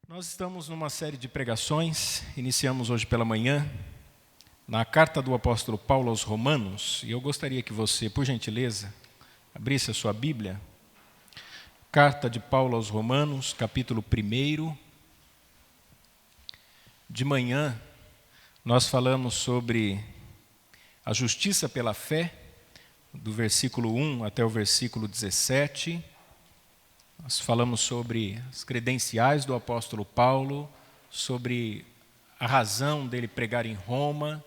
Nós estamos numa série de pregações, iniciamos hoje pela manhã, na carta do apóstolo Paulo aos Romanos, e eu gostaria que você, por gentileza, abrisse a sua Bíblia. Carta de Paulo aos Romanos, capítulo 1. De manhã, nós falamos sobre a justiça pela fé, do versículo 1 até o versículo 17. Nós falamos sobre as credenciais do apóstolo Paulo, sobre a razão dele pregar em Roma.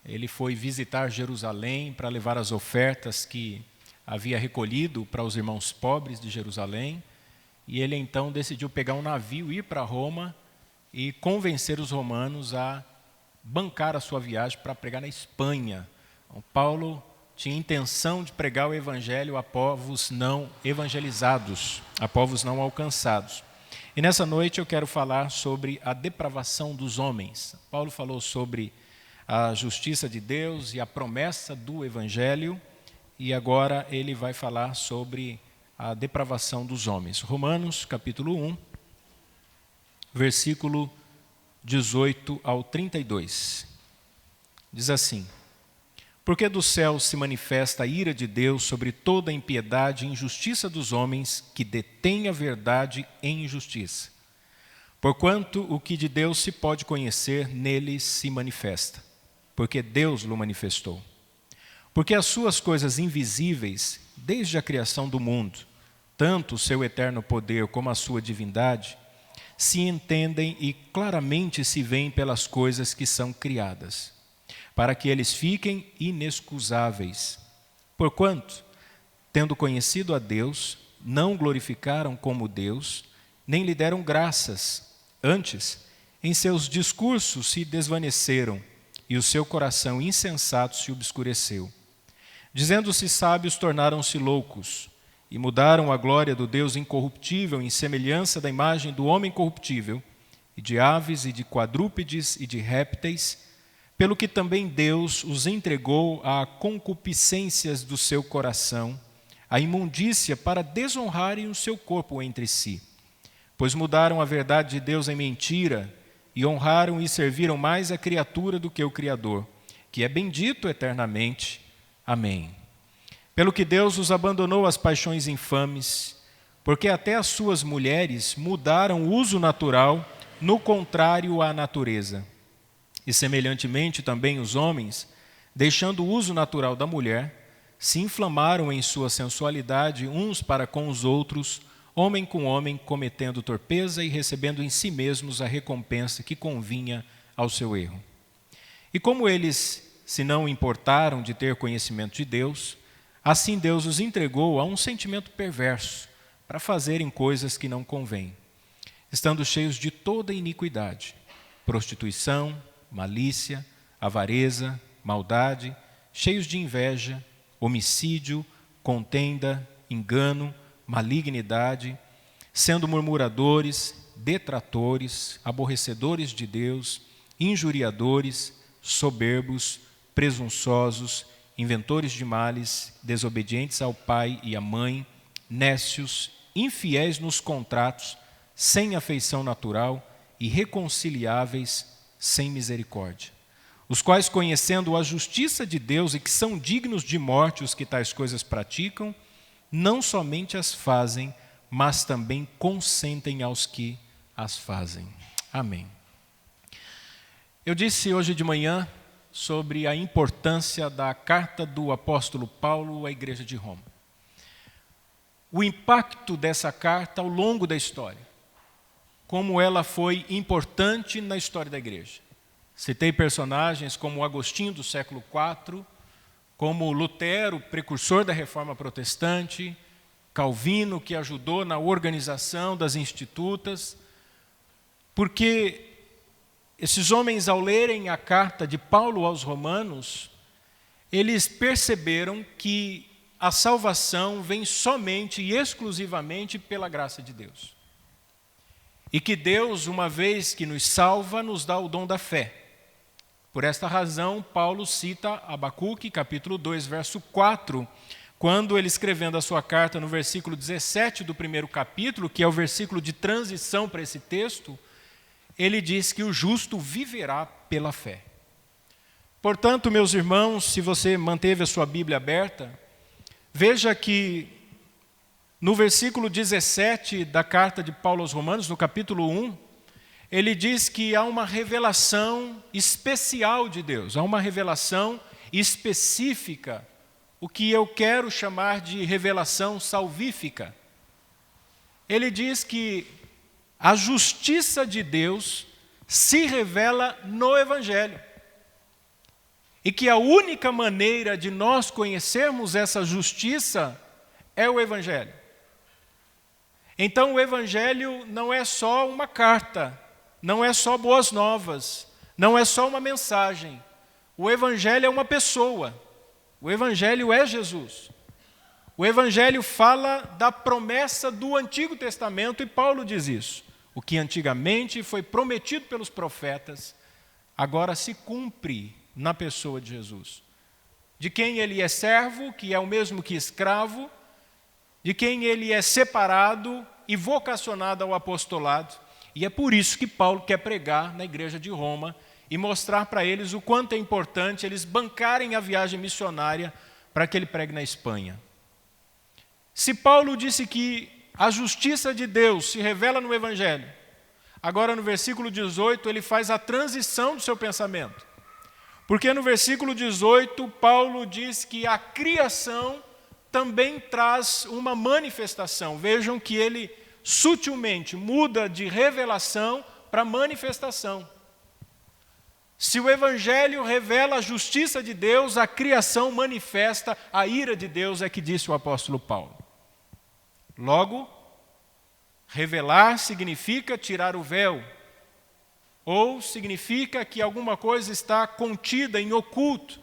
Ele foi visitar Jerusalém para levar as ofertas que havia recolhido para os irmãos pobres de Jerusalém. E ele então decidiu pegar um navio, ir para Roma e convencer os romanos a bancar a sua viagem para pregar na Espanha. Então, Paulo tinha intenção de pregar o evangelho a povos não evangelizados, a povos não alcançados. E nessa noite eu quero falar sobre a depravação dos homens. Paulo falou sobre a justiça de Deus e a promessa do evangelho, e agora ele vai falar sobre a depravação dos homens. Romanos, capítulo 1, versículo 18 ao 32. Diz assim: Porque do céu se manifesta a ira de Deus sobre toda a impiedade e injustiça dos homens que detêm a verdade em injustiça. Porquanto o que de Deus se pode conhecer, nele se manifesta, porque Deus o manifestou. Porque as suas coisas invisíveis, desde a criação do mundo, tanto o seu eterno poder como a sua divindade, se entendem e claramente se veem pelas coisas que são criadas, para que eles fiquem inexcusáveis. Porquanto, tendo conhecido a Deus, não o glorificaram como Deus, nem lhe deram graças. Antes, em seus discursos se desvaneceram, e o seu coração insensato se obscureceu. Dizendo-se sábios, tornaram-se loucos, e mudaram a glória do Deus incorruptível em semelhança da imagem do homem corruptível, e de aves, e de quadrúpedes, e de répteis, pelo que também Deus os entregou a concupiscências do seu coração, a imundícia para desonrarem o seu corpo entre si. Pois mudaram a verdade de Deus em mentira, e honraram e serviram mais a criatura do que o Criador, que é bendito eternamente. Amém. Pelo que Deus os abandonou às paixões infames, porque até as suas mulheres mudaram o uso natural no contrário à natureza. E semelhantemente também os homens, deixando o uso natural da mulher, se inflamaram em sua sensualidade uns para com os outros, homem com homem, cometendo torpeza e recebendo em si mesmos a recompensa que convinha ao seu erro. E como eles se não importaram de ter conhecimento de Deus, assim Deus os entregou a um sentimento perverso, para fazerem coisas que não convêm, estando cheios de toda iniquidade, prostituição, malícia, avareza, maldade, cheios de inveja, homicídio, contenda, engano, malignidade, sendo murmuradores, detratores, aborrecedores de Deus, injuriadores, soberbos, presunçosos, inventores de males, desobedientes ao pai e à mãe, nécios, infiéis nos contratos, sem afeição natural, irreconciliáveis, sem misericórdia, os quais, conhecendo a justiça de Deus e que são dignos de morte os que tais coisas praticam, não somente as fazem, mas também consentem aos que as fazem. Amém. Eu disse hoje de manhã sobre a importância da carta do apóstolo Paulo à igreja de Roma. O impacto dessa carta ao longo da história, como ela foi importante na história da igreja. Citei personagens como Agostinho do século IV, como Lutero, precursor da Reforma Protestante, Calvino, que ajudou na organização das institutas, porque esses homens, ao lerem a carta de Paulo aos Romanos, eles perceberam que a salvação vem somente e exclusivamente pela graça de Deus. E que Deus, uma vez que nos salva, nos dá o dom da fé. Por esta razão, Paulo cita Abacuque, capítulo 2, verso 4, quando ele, escrevendo a sua carta no versículo 17 do primeiro capítulo, que é o versículo de transição para esse texto, ele diz que o justo viverá pela fé. Portanto, meus irmãos, se você manteve a sua Bíblia aberta, veja que no versículo 17 da carta de Paulo aos Romanos, no capítulo 1, ele diz que há uma revelação especial de Deus, há uma revelação específica, o que eu quero chamar de revelação salvífica. Ele diz que a justiça de Deus se revela no Evangelho. E que a única maneira de nós conhecermos essa justiça é o Evangelho. Então o Evangelho não é só uma carta, não é só boas novas, não é só uma mensagem. O Evangelho é uma pessoa. O Evangelho é Jesus. O Evangelho fala da promessa do Antigo Testamento e Paulo diz isso. O que antigamente foi prometido pelos profetas, agora se cumpre na pessoa de Jesus. De quem ele é servo, que é o mesmo que escravo, de quem ele é separado e vocacionado ao apostolado. E é por isso que Paulo quer pregar na igreja de Roma e mostrar para eles o quanto é importante eles bancarem a viagem missionária para que ele pregue na Espanha. Se Paulo disse que a justiça de Deus se revela no Evangelho, agora no versículo 18 ele faz a transição do seu pensamento. Porque no versículo 18, Paulo diz que a criação também traz uma manifestação. Vejam que ele sutilmente muda de revelação para manifestação. Se o Evangelho revela a justiça de Deus, a criação manifesta a ira de Deus, é que disse o apóstolo Paulo. Logo, revelar significa tirar o véu, ou significa que alguma coisa está contida em oculto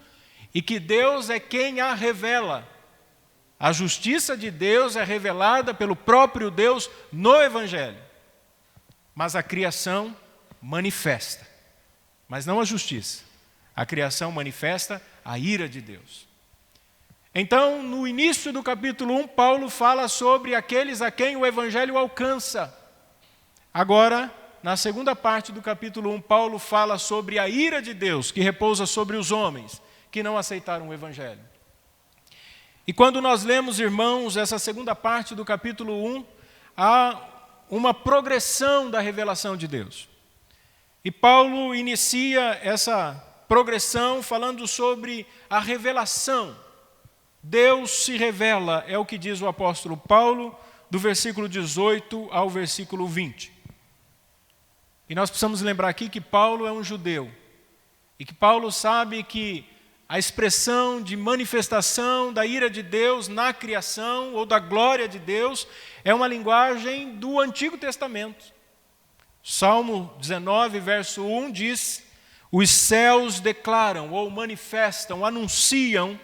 e que Deus é quem a revela. A justiça de Deus é revelada pelo próprio Deus no Evangelho. Mas a criação manifesta, mas não a justiça. A criação manifesta a ira de Deus. Então, no início do capítulo 1, Paulo fala sobre aqueles a quem o Evangelho alcança. Agora, na segunda parte do capítulo 1, Paulo fala sobre a ira de Deus que repousa sobre os homens que não aceitaram o Evangelho. E quando nós lemos, irmãos, essa segunda parte do capítulo 1, há uma progressão da revelação de Deus. E Paulo inicia essa progressão falando sobre a revelação. Deus se revela, é o que diz o apóstolo Paulo, do versículo 18 ao versículo 20. E nós precisamos lembrar aqui que Paulo é um judeu. E que Paulo sabe que a expressão de manifestação da ira de Deus na criação, ou da glória de Deus, é uma linguagem do Antigo Testamento. Salmo 19, verso 1 diz: os céus declaram, ou manifestam, anunciam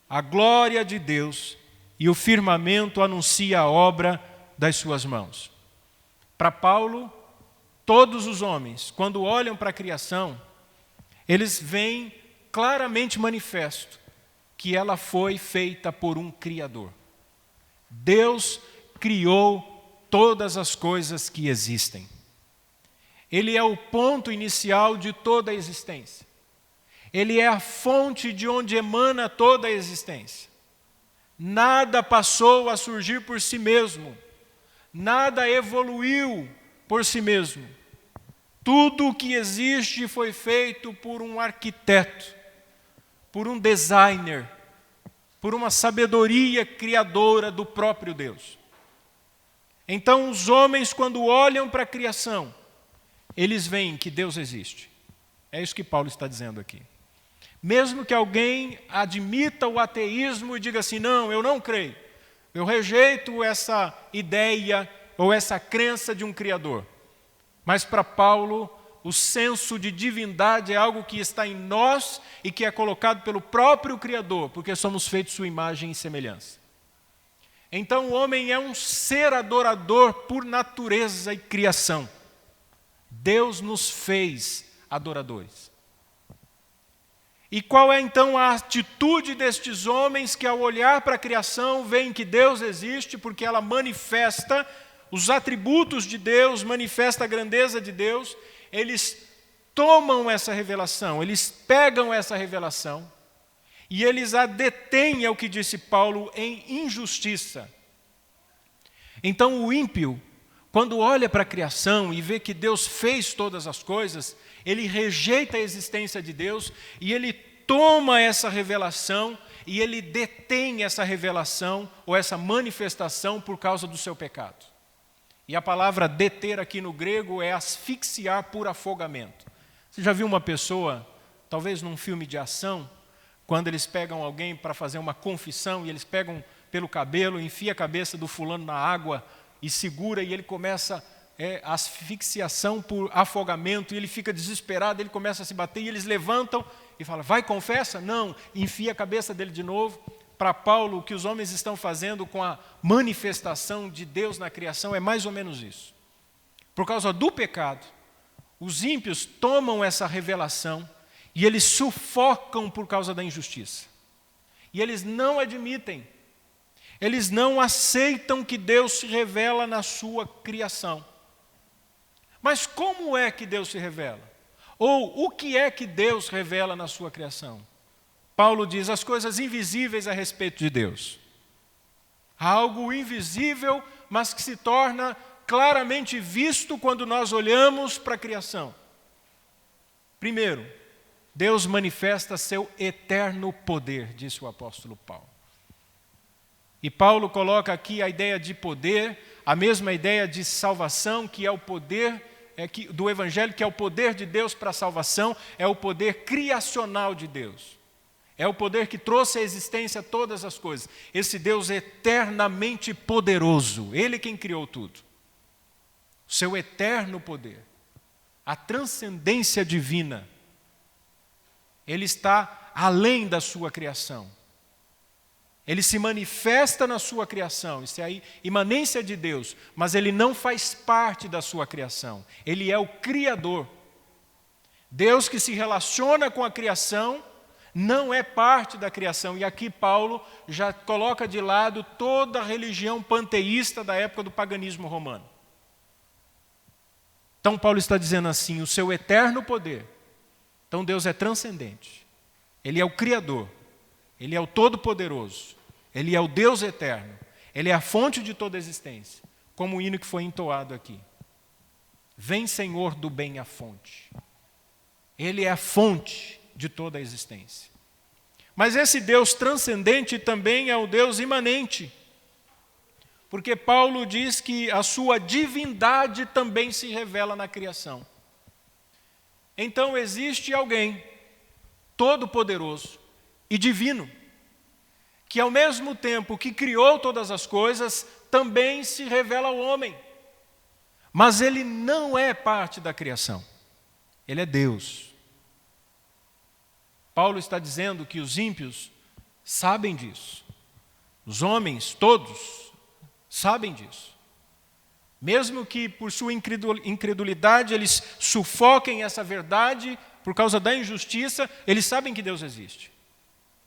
a glória de Deus, e o firmamento anuncia a obra das suas mãos. Para Paulo, todos os homens, quando olham para a criação, eles veem claramente manifesto que ela foi feita por um Criador. Deus criou todas as coisas que existem. Ele é o ponto inicial de toda a existência. Ele é a fonte de onde emana toda a existência. Nada passou a surgir por si mesmo. Nada evoluiu por si mesmo. Tudo o que existe foi feito por um arquiteto, por um designer, por uma sabedoria criadora do próprio Deus. Então, os homens, quando olham para a criação, eles veem que Deus existe. É isso que Paulo está dizendo aqui. Mesmo que alguém admita o ateísmo e diga assim: não, eu não creio, eu rejeito essa ideia ou essa crença de um Criador. Mas para Paulo, o senso de divindade é algo que está em nós e que é colocado pelo próprio Criador, porque somos feitos sua imagem e semelhança. Então o homem é um ser adorador por natureza e criação. Deus nos fez adoradores. E qual é então a atitude destes homens que, ao olhar para a criação, veem que Deus existe porque ela manifesta os atributos de Deus, manifesta a grandeza de Deus, eles tomam essa revelação, eles pegam essa revelação e eles a detêm, é o que disse Paulo, em injustiça. Então o ímpio, quando olha para a criação e vê que Deus fez todas as coisas, ele rejeita a existência de Deus e ele toma essa revelação e ele detém essa revelação ou essa manifestação por causa do seu pecado. E a palavra deter aqui no grego é asfixiar por afogamento. Você já viu uma pessoa, talvez num filme de ação, quando eles pegam alguém para fazer uma confissão e eles pegam pelo cabelo, enfia a cabeça do fulano na água e segura e ele começa asfixiação por afogamento e ele fica desesperado, ele começa a se bater e eles levantam e falam, vai, confessa? Não, enfia a cabeça dele de novo. Para Paulo, o que os homens estão fazendo com a manifestação de Deus na criação é mais ou menos isso. Por causa do pecado, os ímpios tomam essa revelação e eles sufocam por causa da injustiça. E eles não admitem, eles não aceitam que Deus se revela na sua criação. Mas como é que Deus se revela? Ou o que é que Deus revela na sua criação? Paulo diz as coisas invisíveis a respeito de Deus. Há algo invisível, mas que se torna claramente visto quando nós olhamos para a criação. Primeiro, Deus manifesta seu eterno poder, disse o apóstolo Paulo. E Paulo coloca aqui a ideia de poder, a mesma ideia de salvação, que é o poder do Evangelho, que é o poder de Deus para a salvação, é o poder criacional de Deus. É o poder que trouxe à existência todas as coisas. Esse Deus eternamente poderoso, Ele quem criou tudo. O seu eterno poder, a transcendência divina, Ele está além da sua criação. Ele se manifesta na sua criação, isso é a imanência de Deus, mas Ele não faz parte da sua criação. Ele é o Criador. Deus que se relaciona com a criação, não é parte da criação. E aqui Paulo já coloca de lado toda a religião panteísta da época do paganismo romano. Então Paulo está dizendo assim, o seu eterno poder. Então Deus é transcendente. Ele é o Criador. Ele é o Todo-Poderoso. Ele é o Deus eterno. Ele é a fonte de toda a existência. Como o hino que foi entoado aqui. Vem, Senhor, do bem a fonte. Ele é a fonte de toda a existência. Mas esse Deus transcendente também é o Deus imanente. Porque Paulo diz que a sua divindade também se revela na criação. Então existe alguém todo-poderoso e divino, que ao mesmo tempo que criou todas as coisas, também se revela ao homem. Mas ele não é parte da criação. Ele é Deus. Paulo está dizendo que os ímpios sabem disso. Os homens, todos, sabem disso. Mesmo que por sua incredulidade eles sufoquem essa verdade por causa da injustiça, eles sabem que Deus existe.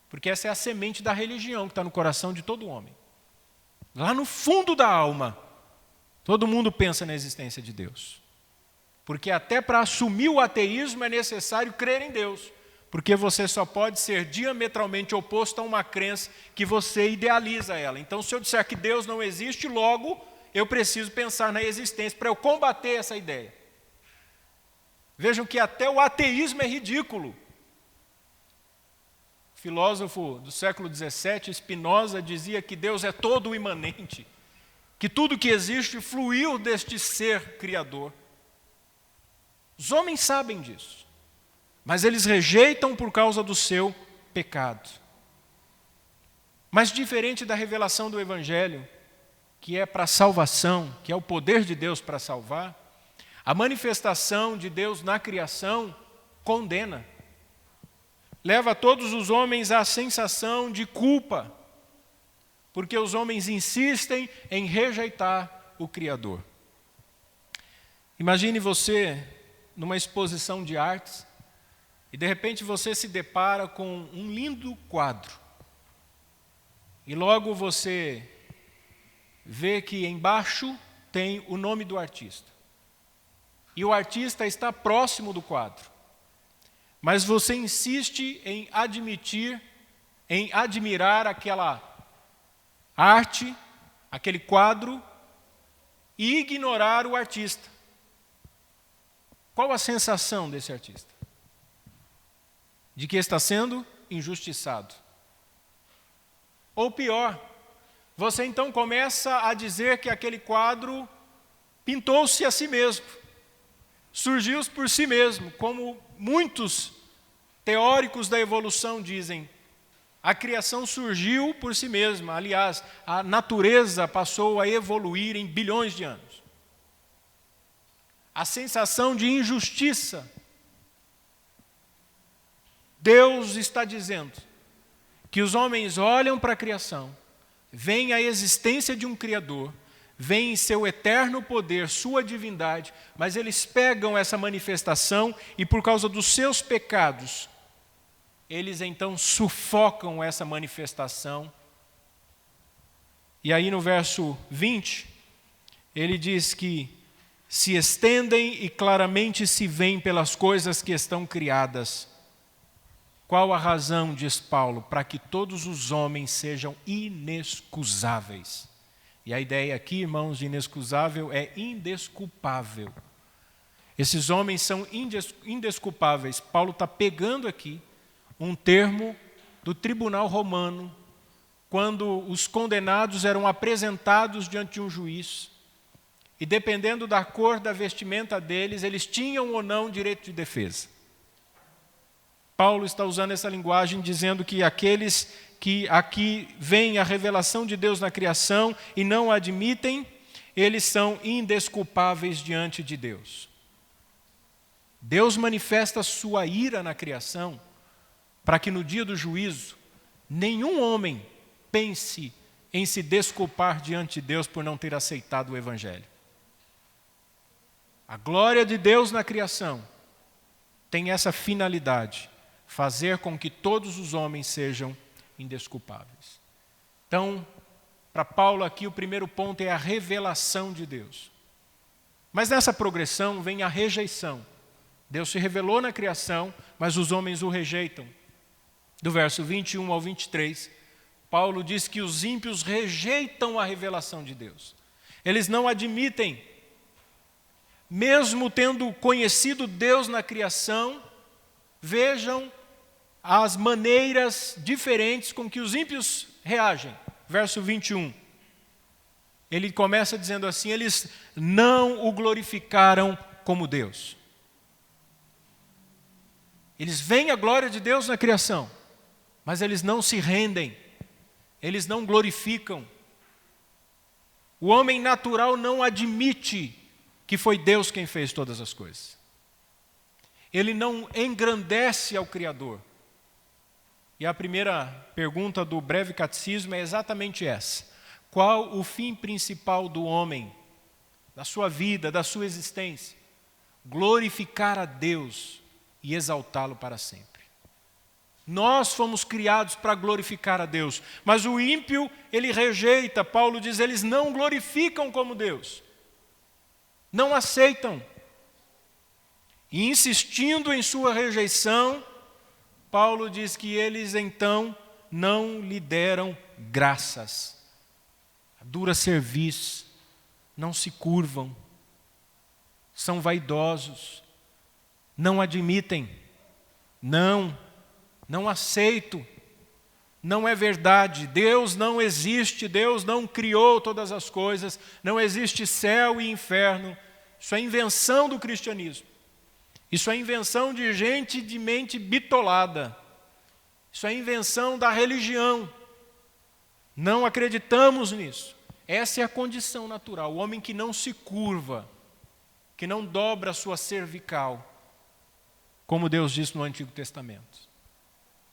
Porque essa é a semente da religião que está no coração de todo homem. Lá no fundo da alma, todo mundo pensa na existência de Deus. Porque até para assumir o ateísmo é necessário crer em Deus. Porque você só pode ser diametralmente oposto a uma crença que você idealiza ela. Então, se eu disser que Deus não existe, logo eu preciso pensar na existência para eu combater essa ideia. Vejam que até o ateísmo é ridículo. O filósofo do século XVII, Spinoza, dizia que Deus é todo imanente, que tudo que existe fluiu deste ser criador. Os homens sabem disso. Mas eles rejeitam por causa do seu pecado. Mas diferente da revelação do Evangelho, que é para a salvação, que é o poder de Deus para salvar, a manifestação de Deus na criação condena. Leva todos os homens à sensação de culpa, porque os homens insistem em rejeitar o Criador. Imagine você numa exposição de artes, e de repente você se depara com um lindo quadro. E logo você vê que embaixo tem o nome do artista. E o artista está próximo do quadro. Mas você insiste em admirar aquela arte, aquele quadro, e ignorar o artista. Qual a sensação desse artista? De que está sendo injustiçado. Ou pior, você então começa a dizer que aquele quadro pintou-se a si mesmo, surgiu por si mesmo, como muitos teóricos da evolução dizem. A criação surgiu por si mesma. Aliás, a natureza passou a evoluir em bilhões de anos. A sensação de injustiça. Deus está dizendo que os homens olham para a criação, veem a existência de um Criador, veem seu eterno poder, sua divindade, mas eles pegam essa manifestação e, por causa dos seus pecados, eles então sufocam essa manifestação. E aí no verso 20, ele diz que se estendem e claramente se veem pelas coisas que estão criadas. Qual a razão, diz Paulo, para que todos os homens sejam inexcusáveis? E a ideia aqui, irmãos, de inexcusável é indesculpável. Esses homens são indesculpáveis. Paulo está pegando aqui um termo do tribunal romano, quando os condenados eram apresentados diante de um juiz, e dependendo da cor da vestimenta deles, eles tinham ou não direito de defesa. Paulo está usando essa linguagem dizendo que aqueles que aqui veem a revelação de Deus na criação e não a admitem, eles são indesculpáveis diante de Deus. Deus manifesta sua ira na criação para que no dia do juízo nenhum homem pense em se desculpar diante de Deus por não ter aceitado o Evangelho. A glória de Deus na criação tem essa finalidade, fazer com que todos os homens sejam indesculpáveis. Então, para Paulo aqui o primeiro ponto é a revelação de Deus. Mas nessa progressão vem a rejeição. Deus se revelou na criação, mas os homens o rejeitam. Do verso 21 ao 23, Paulo diz que os ímpios rejeitam a revelação de Deus. Eles não admitem, mesmo tendo conhecido Deus na criação, vejam as maneiras diferentes com que os ímpios reagem. Verso 21. Ele começa dizendo assim: eles não o glorificaram como Deus. Eles veem a glória de Deus na criação, mas eles não se rendem, eles não glorificam. O homem natural não admite que foi Deus quem fez todas as coisas. Ele não engrandece ao Criador. E a primeira pergunta do breve catecismo é exatamente essa: qual o fim principal do homem, da sua vida, da sua existência? Glorificar a Deus e exaltá-lo para sempre. Nós fomos criados para glorificar a Deus, mas o ímpio, ele rejeita. Paulo diz, eles não glorificam como Deus, não aceitam. E insistindo em sua rejeição, Paulo diz que eles então não lhe deram graças. A dura cerviz, não se curvam, são vaidosos, não admitem, não aceito, não é verdade, Deus não existe, Deus não criou todas as coisas, não existe céu e inferno. Isso é invenção do cristianismo. Isso é invenção de gente de mente bitolada. Isso é invenção da religião. Não acreditamos nisso. Essa é a condição natural. O homem que não se curva, que não dobra a sua cervical, como Deus diz no Antigo Testamento.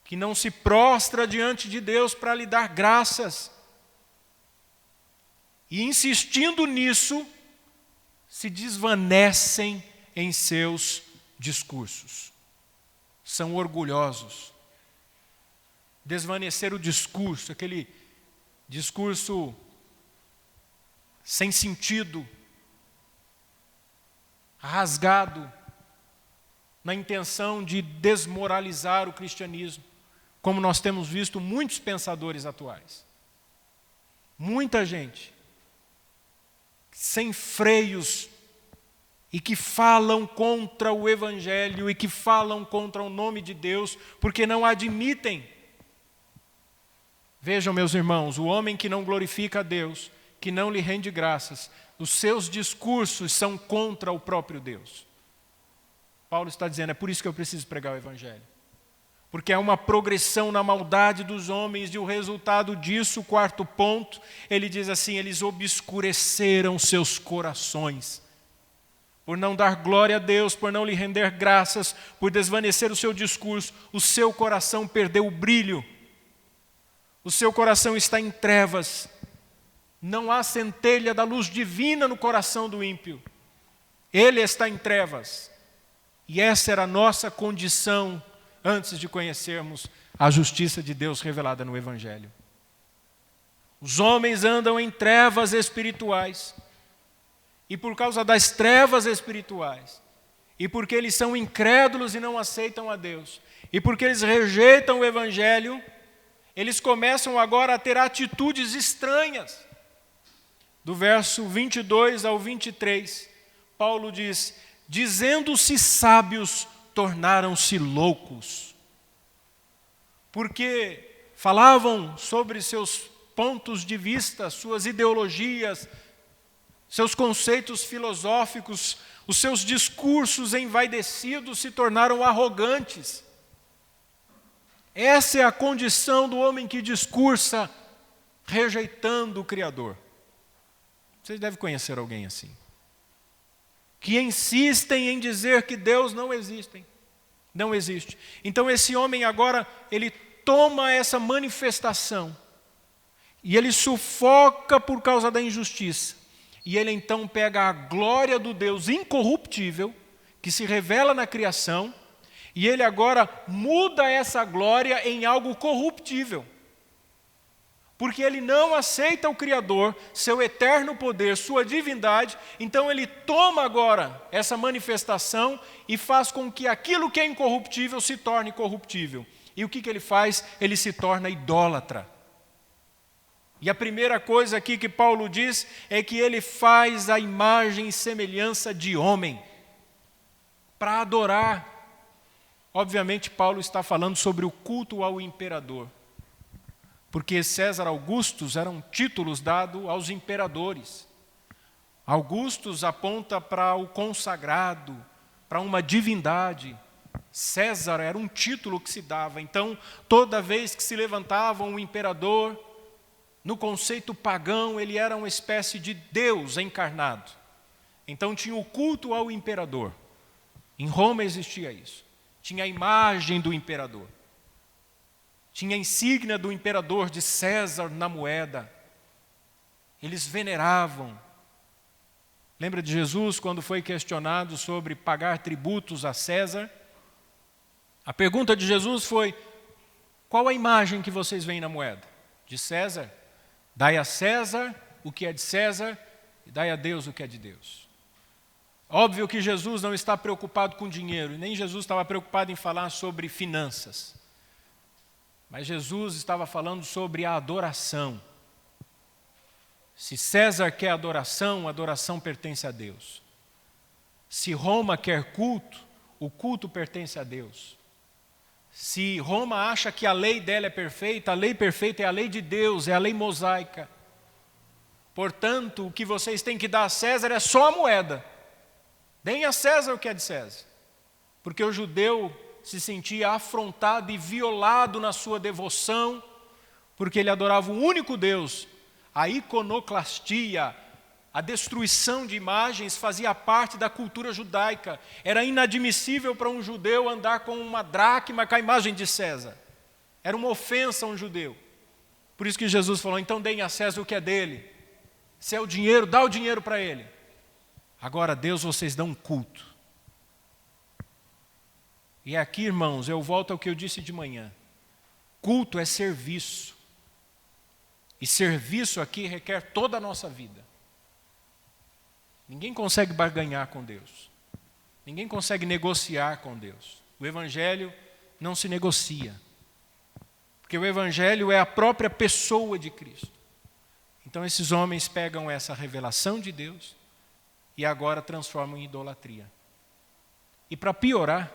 Que não se prostra diante de Deus para lhe dar graças. E insistindo nisso, se desvanecem em seus discursos. São orgulhosos. Desvanecer o discurso, aquele discurso sem sentido, rasgado na intenção de desmoralizar o cristianismo, como nós temos visto muitos pensadores atuais. Muita gente sem freios e que falam contra o Evangelho e que falam contra o nome de Deus, porque não admitem. Vejam, meus irmãos, o homem que não glorifica a Deus, que não lhe rende graças, os seus discursos são contra o próprio Deus. Paulo está dizendo, é por isso que eu preciso pregar o Evangelho. Porque há uma progressão na maldade dos homens e o resultado disso, o quarto ponto, ele diz assim, eles obscureceram seus corações. Por não dar glória a Deus, por não lhe render graças, por desvanecer o seu discurso, o seu coração perdeu o brilho. O seu coração está em trevas. Não há centelha da luz divina no coração do ímpio. Ele está em trevas. E essa era a nossa condição antes de conhecermos a justiça de Deus revelada no Evangelho. Os homens andam em trevas espirituais. E por causa das trevas espirituais, e porque eles são incrédulos e não aceitam a Deus, e porque eles rejeitam o Evangelho, eles começam agora a ter atitudes estranhas. Do verso 22 ao 23, Paulo diz, dizendo-se sábios, tornaram-se loucos. Porque falavam sobre seus pontos de vista, suas ideologias, seus conceitos filosóficos, os seus discursos envaidecidos se tornaram arrogantes. Essa é a condição do homem que discursa rejeitando o Criador. Vocês devem conhecer alguém assim. Que insistem em dizer que Deus não existe. Então esse homem agora, ele toma essa manifestação e ele sufoca por causa da injustiça. E ele então pega a glória do Deus incorruptível, que se revela na criação, e ele agora muda essa glória em algo corruptível. Porque ele não aceita o Criador, seu eterno poder, sua divindade, então ele toma agora essa manifestação e faz com que aquilo que é incorruptível se torne corruptível. E o que ele faz? Ele se torna idólatra. E a primeira coisa aqui que Paulo diz é que ele faz a imagem e semelhança de homem para adorar. Obviamente, Paulo está falando sobre o culto ao imperador, porque César Augustus eram títulos dados aos imperadores. Augustus aponta para o consagrado, para uma divindade. César era um título que se dava. Então, toda vez que se levantava um imperador, no conceito pagão, ele era uma espécie de Deus encarnado. Então tinha o culto ao imperador. Em Roma existia isso. Tinha a imagem do imperador. Tinha a insígnia do imperador de César na moeda. Eles veneravam. Lembra de Jesus quando foi questionado sobre pagar tributos a César? A pergunta de Jesus foi, qual a imagem que vocês veem na moeda? De César? Dai a César o que é de César e dai a Deus o que é de Deus. Óbvio que Jesus não está preocupado com dinheiro, nem Jesus estava preocupado em falar sobre finanças. Mas Jesus estava falando sobre a adoração. Se César quer adoração, a adoração pertence a Deus. Se Roma quer culto, o culto pertence a Deus. Se Roma acha que a lei dela é perfeita, a lei perfeita é a lei de Deus, é a lei mosaica. Portanto, o que vocês têm que dar a César é só a moeda. Deem a César o que é de César. Porque o judeu se sentia afrontado e violado na sua devoção, porque ele adorava o único Deus. A iconoclastia, a destruição de imagens fazia parte da cultura judaica. Era inadmissível para um judeu andar com uma dracma com a imagem de César. Era uma ofensa a um judeu. Por isso que Jesus falou, então deem a César o que é dele. Se é o dinheiro, dá o dinheiro para ele. Agora, a Deus vocês dão um culto. E aqui, irmãos, eu volto ao que eu disse de manhã. Culto é serviço. E serviço aqui requer toda a nossa vida. Ninguém consegue barganhar com Deus. Ninguém consegue negociar com Deus. O Evangelho não se negocia. Porque o Evangelho é a própria pessoa de Cristo. Então esses homens pegam essa revelação de Deus e agora transformam em idolatria. E para piorar,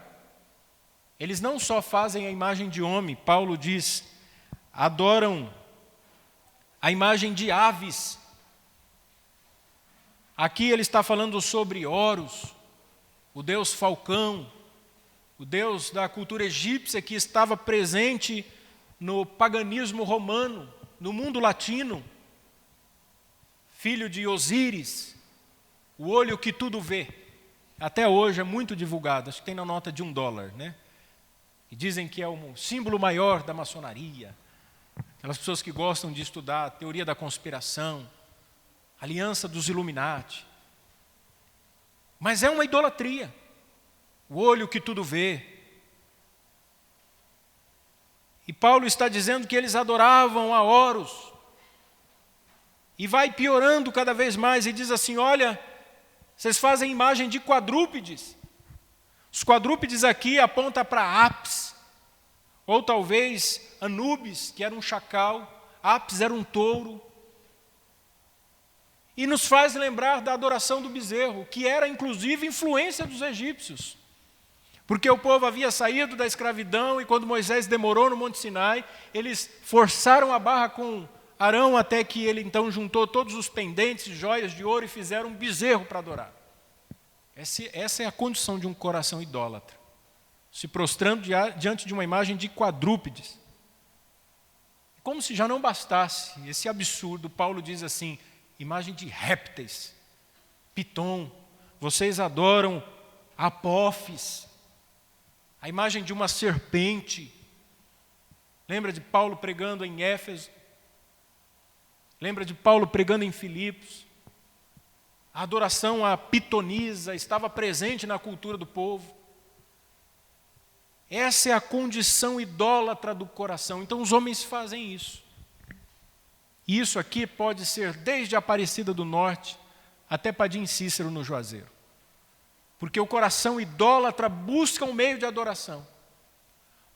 eles não só fazem a imagem de homem, Paulo diz, adoram a imagem de aves. Aqui ele está falando sobre Horus, o deus falcão, o deus da cultura egípcia que estava presente no paganismo romano, no mundo latino, filho de Osíris, o olho que tudo vê. Até hoje é muito divulgado, acho que tem na nota de $1, né? E dizem que é o símbolo maior da maçonaria. Aquelas pessoas que gostam de estudar a teoria da conspiração, a aliança dos Illuminati. Mas é uma idolatria. O olho que tudo vê. E Paulo está dizendo que eles adoravam a Horus. E vai piorando cada vez mais e diz assim, olha, vocês fazem imagem de quadrúpedes. Os quadrúpedes aqui apontam para Apis, ou talvez Anubis, que era um chacal, Apis era um touro. E nos faz lembrar da adoração do bezerro, que era inclusive influência dos egípcios. Porque o povo havia saído da escravidão e quando Moisés demorou no Monte Sinai, eles forçaram a barra com Arão até que ele então juntou todos os pendentes e joias de ouro e fizeram um bezerro para adorar. Essa é a condição de um coração idólatra, se prostrando diante de uma imagem de quadrúpedes. Como se já não bastasse esse absurdo, Paulo diz assim, imagem de répteis, Piton, vocês adoram Apófis, a imagem de uma serpente. Lembra de Paulo pregando em Éfeso? Lembra de Paulo pregando em Filipos? A adoração à pitonisa estava presente na cultura do povo. Essa é a condição idólatra do coração. Então os homens fazem isso. E isso aqui pode ser desde a Aparecida do Norte até Padim Cícero no Juazeiro. Porque o coração idólatra busca um meio de adoração.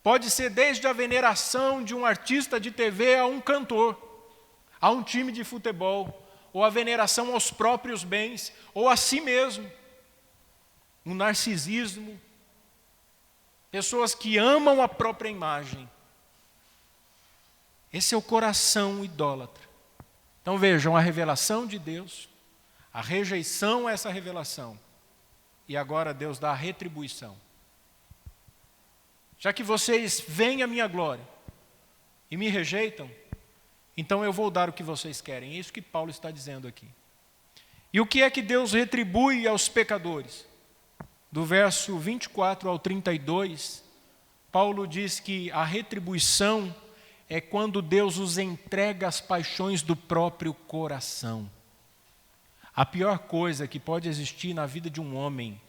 Pode ser desde a veneração de um artista de TV a um cantor, a um time de futebol, ou a veneração aos próprios bens, ou a si mesmo. Um narcisismo. Pessoas que amam a própria imagem. Esse é o coração idólatra. Então vejam a revelação de Deus, a rejeição a essa revelação, e agora Deus dá a retribuição. Já que vocês veem a minha glória e me rejeitam, então eu vou dar o que vocês querem. É isso que Paulo está dizendo aqui. E o que é que Deus retribui aos pecadores? Do verso 24 ao 32, Paulo diz que a retribuição é quando Deus os entrega às paixões do próprio coração. A pior coisa que pode existir na vida de um homem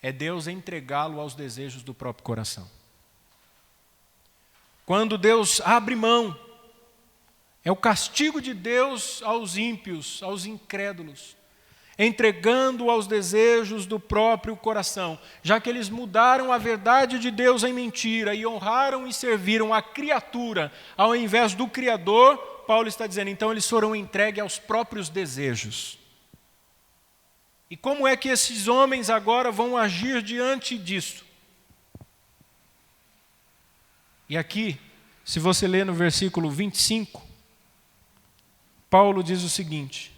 é Deus entregá-lo aos desejos do próprio coração. Quando Deus abre mão, é o castigo de Deus aos ímpios, aos incrédulos, entregando aos desejos do próprio coração, já que eles mudaram a verdade de Deus em mentira e honraram e serviram a criatura ao invés do Criador. Paulo está dizendo, então eles foram entregues aos próprios desejos. E como é que esses homens agora vão agir diante disso? E aqui, se você ler no versículo 25, Paulo diz o seguinte,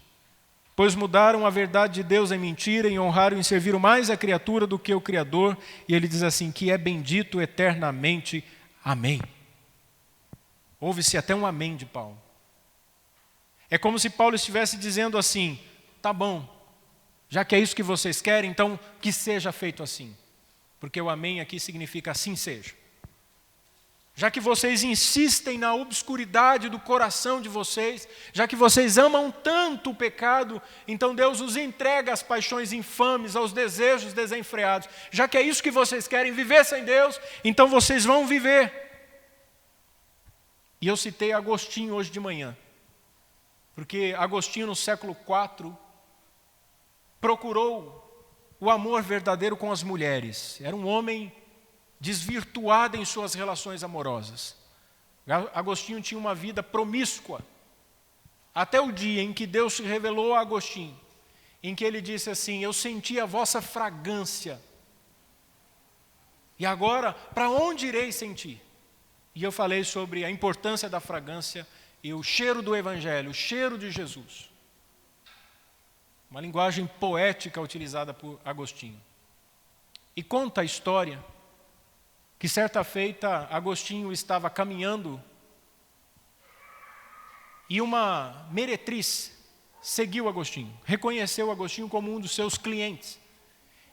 pois mudaram a verdade de Deus em mentira e honraram e serviram mais a criatura do que o Criador, e ele diz assim, que é bendito eternamente. Amém. Houve-se até um amém de Paulo. É como se Paulo estivesse dizendo assim, tá bom, já que é isso que vocês querem, então que seja feito assim. Porque o amém aqui significa assim seja. Já que vocês insistem na obscuridade do coração de vocês, já que vocês amam tanto o pecado, então Deus os entrega às paixões infames, aos desejos desenfreados. Já que é isso que vocês querem, viver sem Deus, então vocês vão viver. E eu citei Agostinho hoje de manhã, porque Agostinho no século IV procurou o amor verdadeiro com as mulheres. Era um homem desvirtuado em suas relações amorosas. Agostinho tinha uma vida promíscua, até o dia em que Deus se revelou a Agostinho, em que ele disse assim: eu senti a vossa fragrância, e agora, para onde irei sentir? E eu falei sobre a importância da fragrância e o cheiro do Evangelho, o cheiro de Jesus. Uma linguagem poética utilizada por Agostinho. E conta a história que certa feita Agostinho estava caminhando e uma meretriz seguiu Agostinho, reconheceu Agostinho como um dos seus clientes.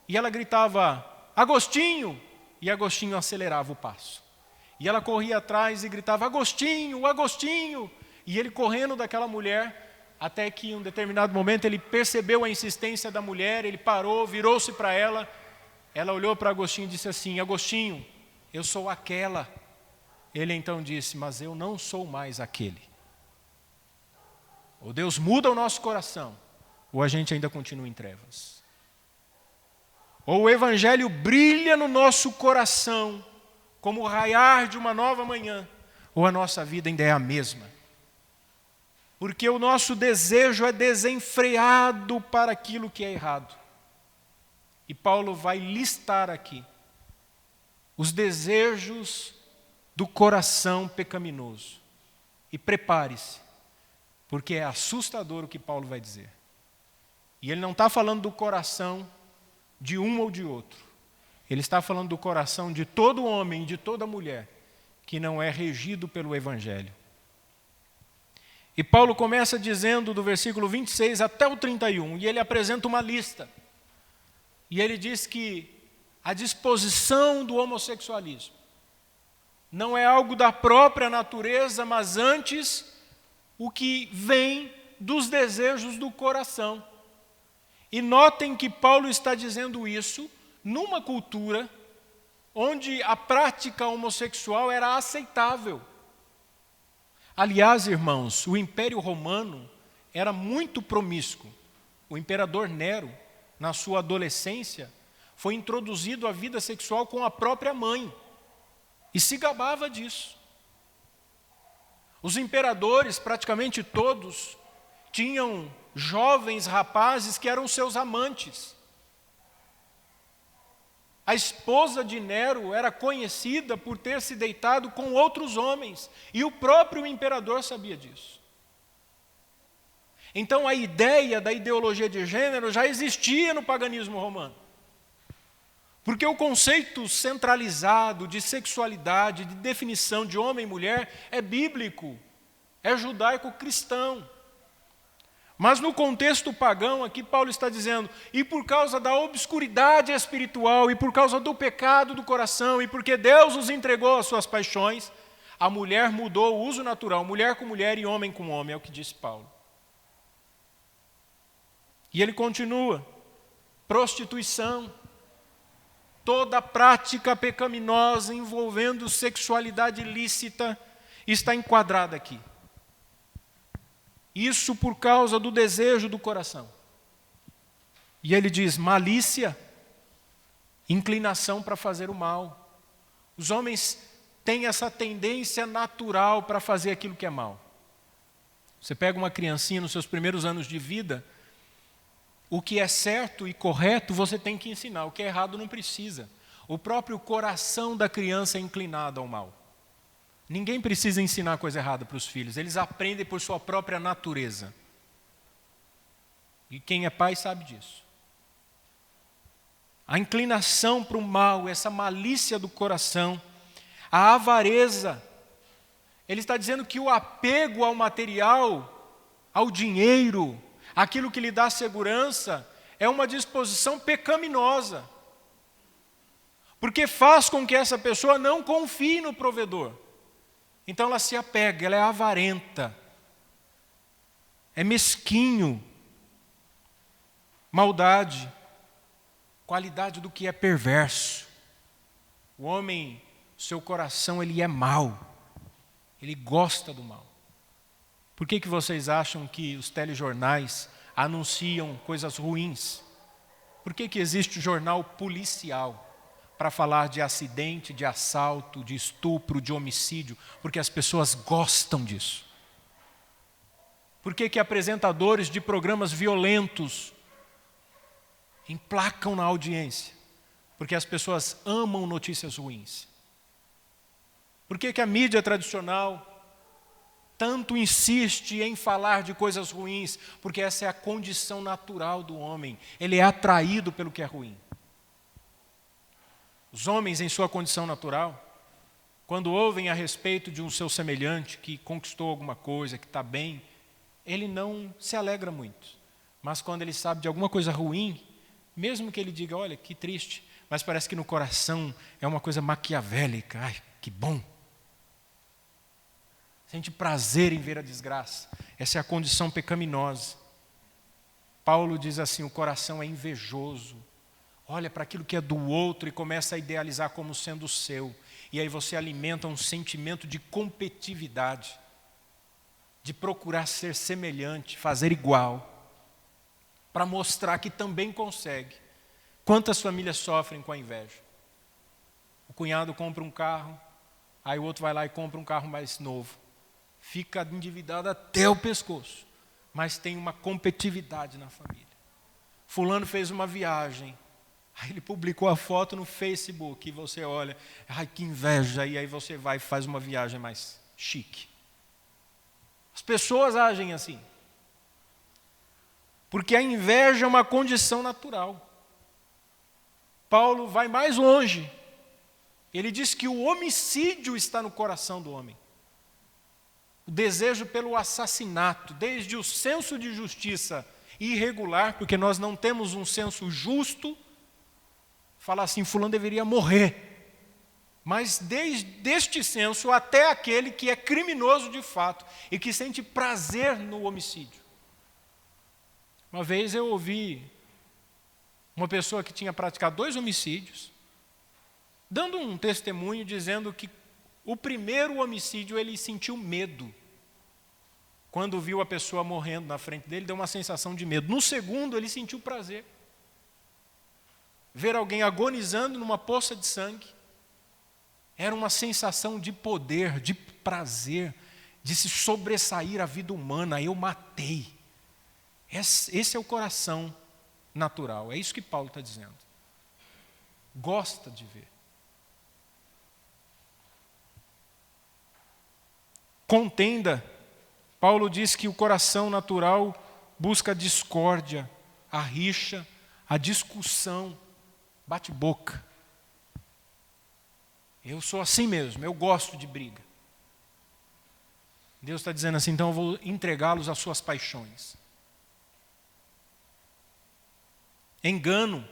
E ela gritava: Agostinho! E Agostinho acelerava o passo. E ela corria atrás e gritava: Agostinho, Agostinho! E ele correndo daquela mulher, até que em um determinado momento ele percebeu a insistência da mulher, ele parou, virou-se para ela, ela olhou para Agostinho e disse assim: Agostinho, eu sou aquela. Ele então disse: mas eu não sou mais aquele. Ou Deus muda o nosso coração, ou a gente ainda continua em trevas. Ou o Evangelho brilha no nosso coração, como o raiar de uma nova manhã, ou a nossa vida ainda é a mesma. Porque o nosso desejo é desenfreado para aquilo que é errado. E Paulo vai listar aqui os desejos do coração pecaminoso. E prepare-se, porque é assustador o que Paulo vai dizer. E ele não está falando do coração de um ou de outro. Ele está falando do coração de todo homem e de toda mulher que não é regido pelo Evangelho. E Paulo começa dizendo do versículo 26 até o 31, e ele apresenta uma lista. E ele diz que a disposição do homossexualismo não é algo da própria natureza, mas antes o que vem dos desejos do coração. E notem que Paulo está dizendo isso numa cultura onde a prática homossexual era aceitável. Aliás, irmãos, o Império Romano era muito promíscuo. O imperador Nero, na sua adolescência, foi introduzido à vida sexual com a própria mãe e se gabava disso. Os imperadores, praticamente todos, tinham jovens rapazes que eram seus amantes. A esposa de Nero era conhecida por ter se deitado com outros homens, e o próprio imperador sabia disso. Então a ideia da ideologia de gênero já existia no paganismo romano. Porque o conceito centralizado de sexualidade, de definição de homem e mulher, é bíblico, é judaico-cristão. Mas no contexto pagão, aqui Paulo está dizendo, e por causa da obscuridade espiritual, e por causa do pecado do coração, e porque Deus os entregou às suas paixões, a mulher mudou o uso natural, mulher com mulher e homem com homem, é o que disse Paulo. E ele continua, prostituição, toda prática pecaminosa envolvendo sexualidade ilícita está enquadrada aqui. Isso por causa do desejo do coração. E ele diz, malícia, inclinação para fazer o mal. Os homens têm essa tendência natural para fazer aquilo que é mal. Você pega uma criancinha nos seus primeiros anos de vida, o que é certo e correto você tem que ensinar, o que é errado não precisa. O próprio coração da criança é inclinado ao mal. Ninguém precisa ensinar coisa errada para os filhos, eles aprendem por sua própria natureza. E quem é pai sabe disso. A inclinação para o mal, essa malícia do coração, a avareza. Ele está dizendo que o apego ao material, ao dinheiro, aquilo que lhe dá segurança, é uma disposição pecaminosa. Porque faz com que essa pessoa não confie no provedor. Então ela se apega, ela é avarenta, é mesquinho, maldade, qualidade do que é perverso. O homem, seu coração, ele é mau, ele gosta do mal. Por que vocês acham que os telejornais anunciam coisas ruins? Por que existe jornal policial para falar de acidente, de assalto, de estupro, de homicídio? Porque as pessoas gostam disso. Por que apresentadores de programas violentos emplacam na audiência? Porque as pessoas amam notícias ruins. Por que a mídia tradicional tanto insiste em falar de coisas ruins? Porque essa é a condição natural do homem. Ele é atraído pelo que é ruim. Os homens, em sua condição natural, quando ouvem a respeito de um seu semelhante que conquistou alguma coisa, que está bem, ele não se alegra muito. Mas quando ele sabe de alguma coisa ruim, mesmo que ele diga, olha, que triste, mas parece que no coração é uma coisa maquiavélica. Ai, que bom. Sente prazer em ver a desgraça. Essa é a condição pecaminosa. Paulo diz assim, o coração é invejoso. Olha para aquilo que é do outro e começa a idealizar como sendo seu. E aí você alimenta um sentimento de competitividade, de procurar ser semelhante, fazer igual, para mostrar que também consegue. Quantas famílias sofrem com a inveja? O cunhado compra um carro, aí o outro vai lá e compra um carro mais novo. Fica endividado até o pescoço, mas tem uma competitividade na família. Fulano fez uma viagem, aí ele publicou a foto no Facebook, e você olha, ai que inveja, e aí você vai e faz uma viagem mais chique. As pessoas agem assim, porque a inveja é uma condição natural. Paulo vai mais longe, ele diz que o homicídio está no coração do homem. O desejo pelo assassinato, desde o senso de justiça irregular, porque nós não temos um senso justo, falar assim, fulano deveria morrer. Mas desde este senso até aquele que é criminoso de fato e que sente prazer no homicídio. Uma vez eu ouvi uma pessoa que tinha praticado 2 homicídios, dando um testemunho dizendo que o primeiro homicídio ele sentiu medo. Quando viu a pessoa morrendo na frente dele, deu uma sensação de medo. No segundo, ele sentiu prazer. Ver alguém agonizando numa poça de sangue era uma sensação de poder, de prazer, de se sobressair a vida humana. Eu matei. Esse é o coração natural. É isso que Paulo está dizendo. Gosta de ver. Contenda. Paulo diz que o coração natural busca a discórdia, a rixa, a discussão, bate-boca. Eu sou assim mesmo, eu gosto de briga. Deus está dizendo assim, então eu vou entregá-los às suas paixões. Engano,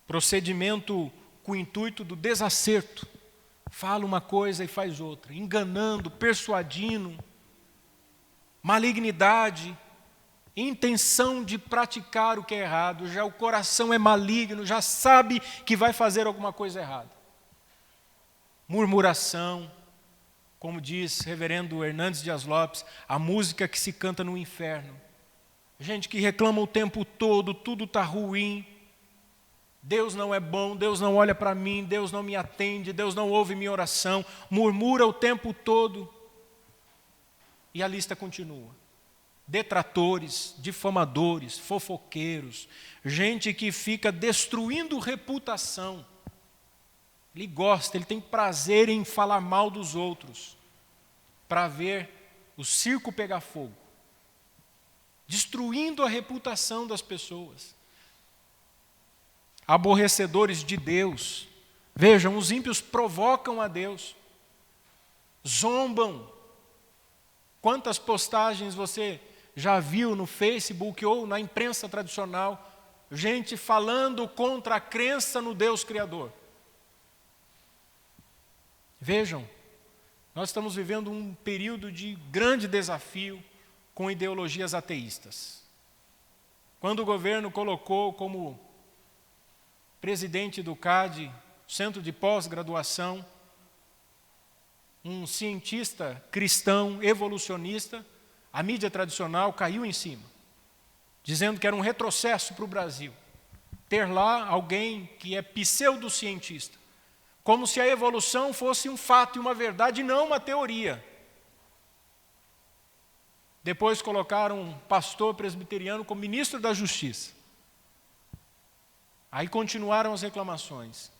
procedimento com o intuito do desacerto. Fala uma coisa e faz outra, enganando, persuadindo, malignidade, intenção de praticar o que é errado, já o coração é maligno, já sabe que vai fazer alguma coisa errada. Murmuração, como diz reverendo Hernandes Dias Lopes, a música que se canta no inferno. Gente que reclama o tempo todo, tudo está ruim, Deus não é bom, Deus não olha para mim, Deus não me atende, Deus não ouve minha oração, murmura o tempo todo. E a lista continua. Detratores, difamadores, fofoqueiros, gente que fica destruindo reputação. Ele gosta, ele tem prazer em falar mal dos outros, para ver o circo pegar fogo, destruindo a reputação das pessoas. Aborrecedores de Deus. Vejam, os ímpios provocam a Deus, zombam. Quantas postagens você já viu no Facebook ou na imprensa tradicional, gente falando contra a crença no Deus Criador? Vejam, nós estamos vivendo um período de grande desafio com ideologias ateístas. Quando o governo colocou como presidente do CAD, Centro de Pós-Graduação, um cientista cristão, evolucionista, a mídia tradicional caiu em cima, dizendo que era um retrocesso para o Brasil. ter lá alguém que é pseudocientista, como se a evolução fosse um fato e uma verdade, e não uma teoria. Depois colocaram um pastor presbiteriano como ministro da Justiça. Aí continuaram as reclamações.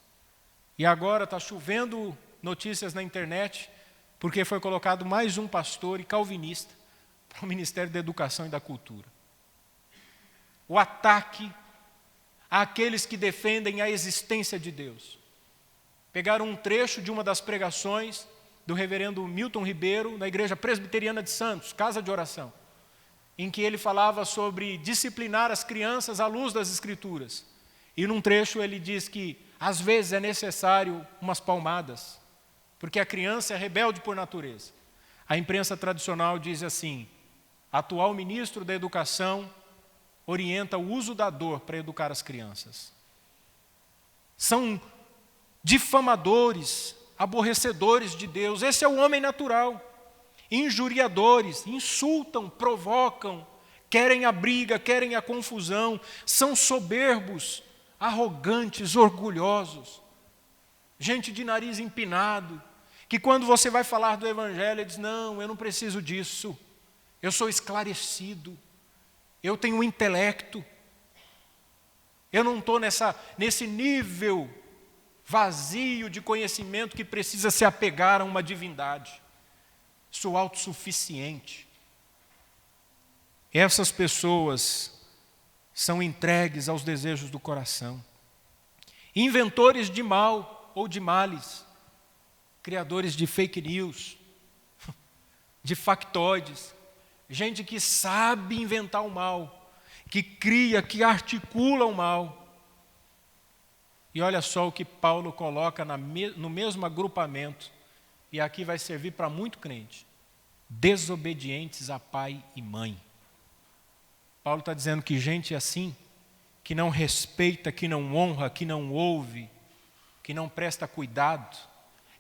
E agora está chovendo notícias na internet, porque foi colocado mais um pastor e calvinista para o Ministério da Educação e da Cultura. O ataque àqueles que defendem a existência de Deus. Pegaram um trecho de uma das pregações do reverendo Milton Ribeiro, na Igreja Presbiteriana de Santos, Casa de Oração, em que ele falava sobre disciplinar as crianças à luz das Escrituras. E num trecho ele diz que, às vezes, é necessário umas palmadas, porque a criança é rebelde por natureza. A imprensa tradicional diz assim: atual ministro da Educação orienta o uso da dor para educar as crianças. São difamadores, aborrecedores de Deus. Esse é o homem natural. Injuriadores, insultam, provocam, querem a briga, querem a confusão, são soberbos, arrogantes, orgulhosos. Gente de nariz empinado, que quando você vai falar do Evangelho, diz: não, eu não preciso disso, eu sou esclarecido, eu tenho intelecto, eu não estou nesse nível vazio de conhecimento que precisa se apegar a uma divindade. Sou autossuficiente. Essas pessoas são entregues aos desejos do coração. Inventores de mal ou de males, criadores de fake news, de factoides, gente que sabe inventar o mal, que cria, que articula o mal. E olha só o que Paulo coloca no mesmo agrupamento, e aqui vai servir para muito crente: desobedientes a pai e mãe. Paulo está dizendo que gente assim, que não respeita, que não honra, que não ouve, que não presta cuidado,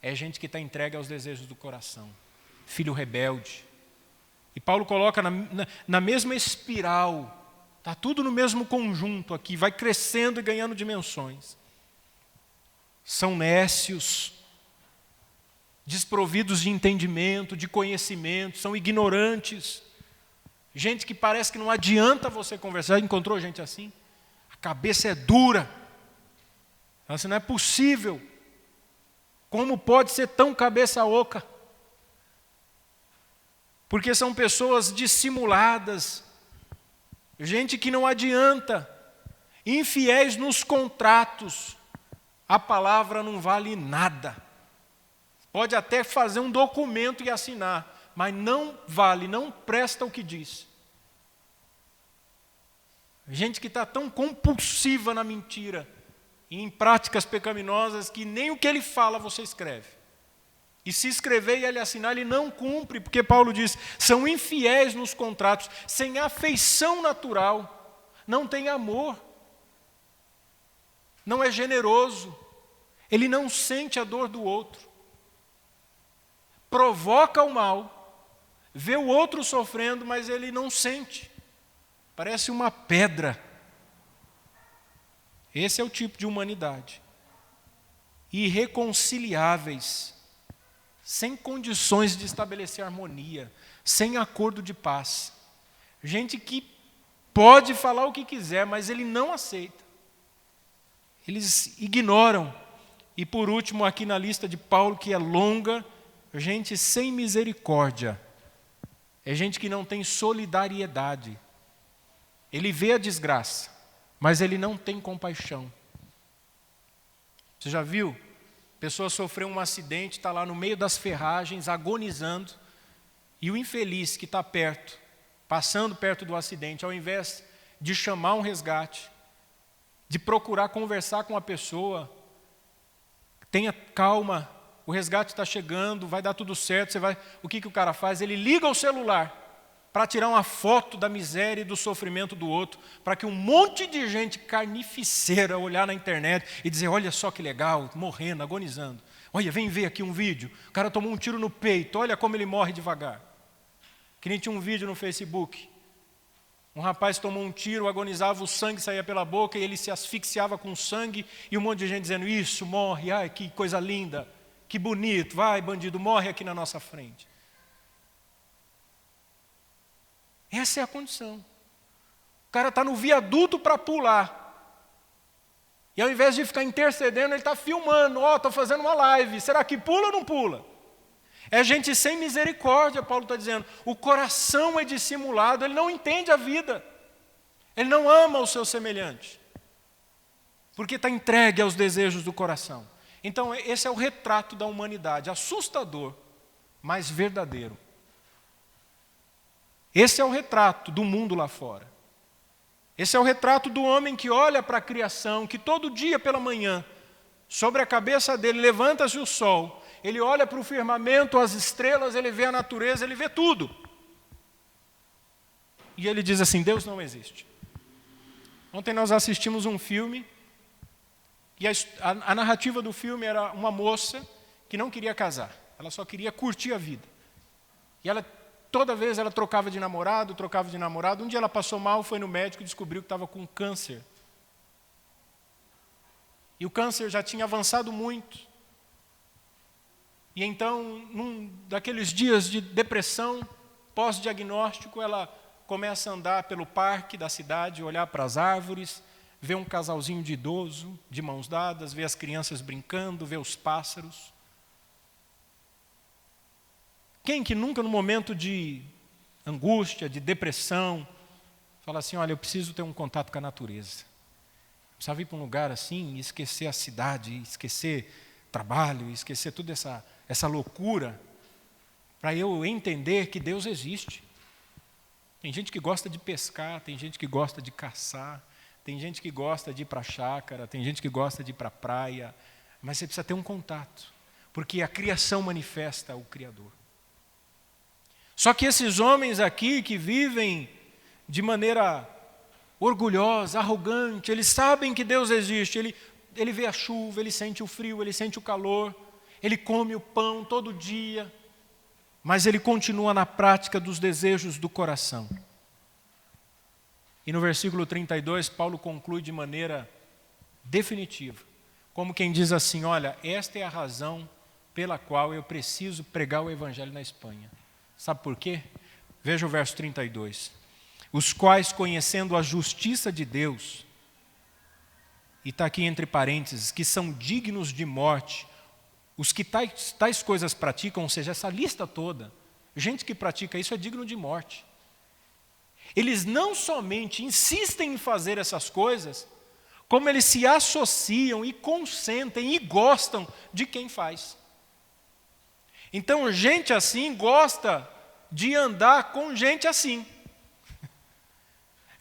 é gente que está entregue aos desejos do coração, filho rebelde. E Paulo coloca na mesma espiral, está tudo no mesmo conjunto aqui, vai crescendo e ganhando dimensões. São nécios, desprovidos de entendimento, de conhecimento, são ignorantes. Gente que parece que não adianta você conversar. Encontrou gente assim? A cabeça é dura. Assim, não é possível. Como pode ser tão cabeça oca? Porque são pessoas dissimuladas, gente que não adianta, infiéis nos contratos. A palavra não vale nada. Pode até fazer um documento e assinar, mas não vale, não presta o que diz. Gente que está tão compulsiva na mentira e em práticas pecaminosas que nem o que ele fala você escreve. E se escrever e ele assinar, ele não cumpre, porque Paulo diz: são infiéis nos contratos, sem afeição natural, não tem amor, não é generoso, ele não sente a dor do outro, provoca o mal, vê o outro sofrendo, mas ele não sente, parece uma pedra. Esse é o tipo de humanidade. Irreconciliáveis, sem condições de estabelecer harmonia, sem acordo de paz. Gente que pode falar o que quiser, mas ele não aceita. Eles ignoram. E por último, aqui na lista de Paulo, que é longa, gente sem misericórdia. É gente que não tem solidariedade. Ele vê a desgraça, mas ele não tem compaixão. Você já viu? A pessoa sofreu um acidente, está lá no meio das ferragens, agonizando, e o infeliz que está perto, passando perto do acidente, ao invés de chamar um resgate, de procurar conversar com a pessoa, tenha calma, o resgate está chegando, vai dar tudo certo, o que o cara faz? Ele liga o celular para tirar uma foto da miséria e do sofrimento do outro, para que um monte de gente carnificeira olhar na internet e dizer: olha só que legal, morrendo, agonizando. Olha, vem ver aqui um vídeo, o cara tomou um tiro no peito, olha como ele morre devagar. Que nem tinha um vídeo no Facebook, Um rapaz tomou um tiro, agonizava, o sangue saía pela boca e ele se asfixiava com sangue e um monte de gente dizendo, isso, morre, ai, que coisa linda, que bonito, vai bandido, morre aqui na nossa frente. Essa é a condição. O cara está no viaduto para pular. E ao invés de ficar intercedendo, ele está filmando, estou fazendo uma live, será que pula ou não pula? É gente sem misericórdia, Paulo está dizendo. O coração é dissimulado, ele não entende a vida. Ele não ama o seu semelhante. Porque está entregue aos desejos do coração. Então, esse é o retrato da humanidade, assustador, mas verdadeiro. Esse é o retrato do mundo lá fora. Esse é o retrato do homem que olha para a criação, que todo dia pela manhã, sobre a cabeça dele, levanta-se o sol, ele olha para o firmamento, as estrelas, ele vê a natureza, ele vê tudo. E ele diz assim, Deus não existe. Ontem nós assistimos um filme, e a narrativa do filme era uma moça que não queria casar, ela só queria curtir a vida. E toda vez ela trocava de namorado, um dia ela passou mal, foi no médico e descobriu que estava com câncer. E o câncer já tinha avançado muito. E então, num daqueles dias de depressão, pós-diagnóstico, ela começa a andar pelo parque da cidade, olhar para as árvores, ver um casalzinho de idoso, de mãos dadas, ver as crianças brincando, ver os pássaros. Quem que nunca, no momento de angústia, de depressão, fala assim, olha, eu preciso ter um contato com a natureza. Precisava ir para um lugar assim e esquecer a cidade, esquecer trabalho, esquecer toda essa loucura, para eu entender que Deus existe. Tem gente que gosta de pescar, tem gente que gosta de caçar, tem gente que gosta de ir para a chácara, tem gente que gosta de ir para a praia, mas você precisa ter um contato, porque a criação manifesta o Criador. Só que esses homens aqui que vivem de maneira orgulhosa, arrogante, eles sabem que Deus existe, ele vê a chuva, ele sente o frio, ele sente o calor, ele come o pão todo dia, mas ele continua na prática dos desejos do coração. E no versículo 32, Paulo conclui de maneira definitiva, como quem diz assim, olha, esta é a razão pela qual eu preciso pregar o evangelho na Espanha. Sabe por quê? Veja o verso 32. Os quais, conhecendo a justiça de Deus, e está aqui entre parênteses, que são dignos de morte, os que tais coisas praticam, ou seja, essa lista toda, gente que pratica isso é digno de morte. Eles não somente insistem em fazer essas coisas, como eles se associam e consentem e gostam de quem faz. Então, gente assim gosta de andar com gente assim.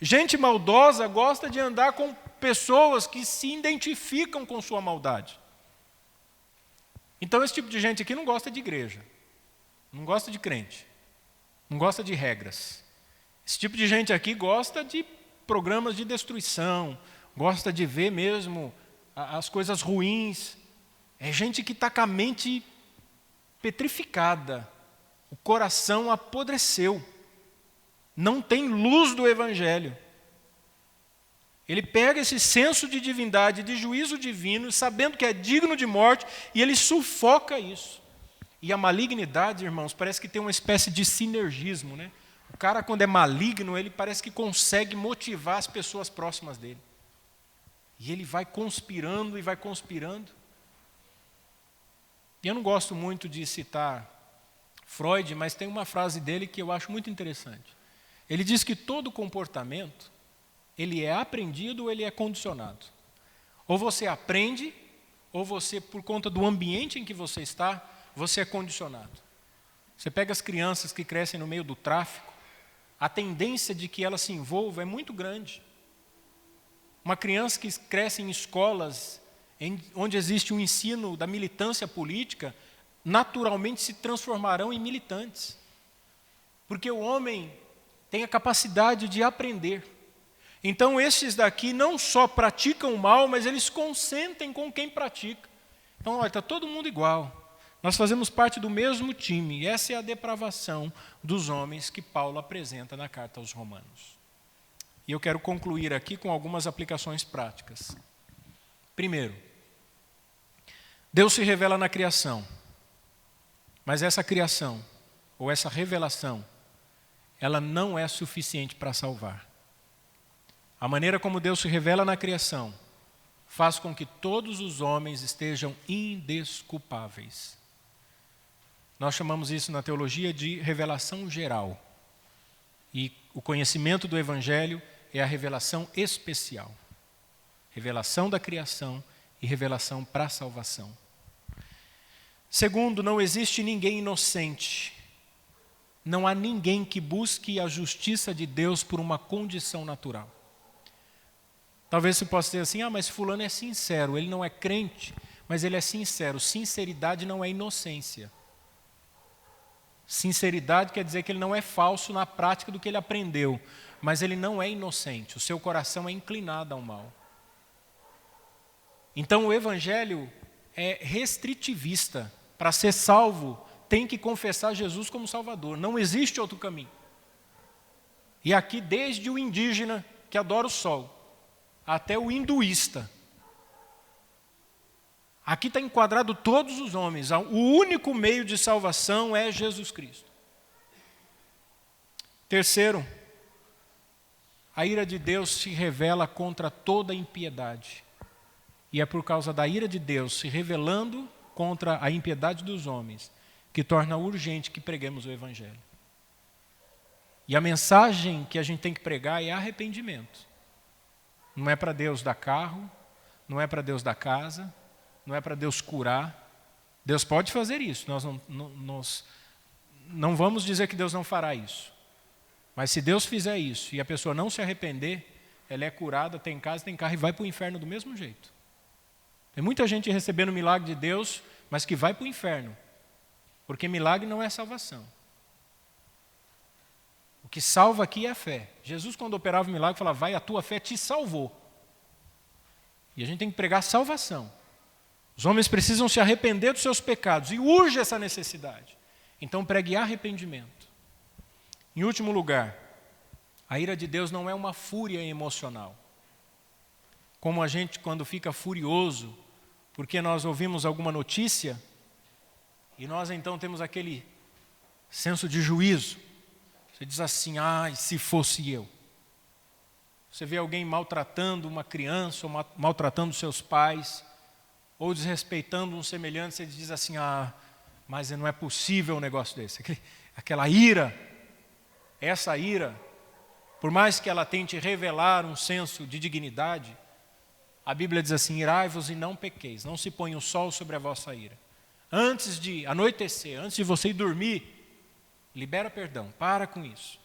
Gente maldosa gosta de andar com pessoas que se identificam com sua maldade. Então, esse tipo de gente aqui não gosta de igreja, não gosta de crente, não gosta de regras. Esse tipo de gente aqui gosta de programas de destruição, gosta de ver mesmo as coisas ruins. É gente que está com a mente petrificada, o coração apodreceu, não tem luz do Evangelho. Ele pega esse senso de divindade, de juízo divino, sabendo que é digno de morte, e ele sufoca isso. E a malignidade, irmãos, parece que tem uma espécie de sinergismo, né? O cara, quando é maligno, ele parece que consegue motivar as pessoas próximas dele. E ele vai conspirando e vai conspirando. E eu não gosto muito de citar Freud, mas tem uma frase dele que eu acho muito interessante. Ele diz que todo comportamento, ele é aprendido ou ele é condicionado. Ou você aprende, ou você, por conta do ambiente em que você está, você é condicionado. Você pega as crianças que crescem no meio do tráfico, a tendência de que ela se envolva é muito grande. Uma criança que cresce em escolas onde existe um ensino da militância política, naturalmente se transformarão em militantes. Porque o homem tem a capacidade de aprender. Então, esses daqui não só praticam o mal, mas eles consentem com quem pratica. Então, olha, está todo mundo igual. Nós fazemos parte do mesmo time. E essa é a depravação dos homens que Paulo apresenta na carta aos Romanos. E eu quero concluir aqui com algumas aplicações práticas. Primeiro, Deus se revela na criação, mas essa criação, ou essa revelação, ela não é suficiente para salvar. A maneira como Deus se revela na criação faz com que todos os homens estejam indesculpáveis. Nós chamamos isso na teologia de revelação geral. E o conhecimento do Evangelho é a revelação especial. Revelação da criação e revelação para a salvação. Segundo, não existe ninguém inocente. Não há ninguém que busque a justiça de Deus por uma condição natural. Talvez você possa dizer assim, mas fulano é sincero, ele não é crente, mas ele é sincero. Sinceridade não é inocência. Sinceridade quer dizer que ele não é falso na prática do que ele aprendeu, mas ele não é inocente, o seu coração é inclinado ao mal. Então o Evangelho é restritivista. Para ser salvo, tem que confessar Jesus como Salvador, não existe outro caminho. E aqui desde o indígena que adora o sol, até o hinduísta. Aqui está enquadrado todos os homens. O único meio de salvação é Jesus Cristo. Terceiro, a ira de Deus se revela contra toda impiedade. E é por causa da ira de Deus se revelando contra a impiedade dos homens que torna urgente que preguemos o Evangelho. E a mensagem que a gente tem que pregar é arrependimento. Não é para Deus dar carro, não é para Deus dar casa, não é para Deus curar. Deus pode fazer isso, nós não vamos dizer que Deus não fará isso. Mas se Deus fizer isso e a pessoa não se arrepender, ela é curada, tem casa, tem carro e vai para o inferno do mesmo jeito. Tem muita gente recebendo o milagre de Deus, mas que vai para o inferno, porque milagre não é salvação. O que salva aqui é a fé. Jesus, quando operava o milagre, falava, vai, a tua fé te salvou. E a gente tem que pregar salvação. Os homens precisam se arrepender dos seus pecados, e urge essa necessidade. Então pregue arrependimento. Em último lugar, a ira de Deus não é uma fúria emocional. Como a gente, quando fica furioso, porque nós ouvimos alguma notícia, e nós então temos aquele senso de juízo. Você diz assim, se fosse eu. Você vê alguém maltratando uma criança, ou maltratando seus pais, ou desrespeitando um semelhante, você diz assim, mas não é possível um negócio desse. Aquela ira, essa ira, por mais que ela tente revelar um senso de dignidade, a Bíblia diz assim, irai-vos e não pequeis, não se ponha o sol sobre a vossa ira. Antes de anoitecer, antes de você ir dormir, libera perdão, para com isso.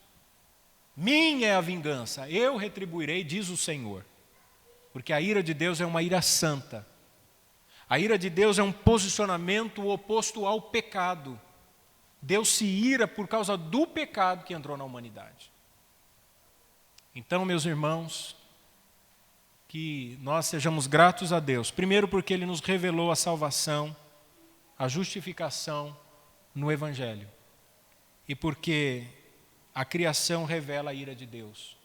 Minha é a vingança, eu retribuirei, diz o Senhor. Porque a ira de Deus é uma ira santa. A ira de Deus é um posicionamento oposto ao pecado. Deus se ira por causa do pecado que entrou na humanidade. Então, meus irmãos, que nós sejamos gratos a Deus. Primeiro porque Ele nos revelou a salvação, a justificação no Evangelho. E porque a criação revela a ira de Deus.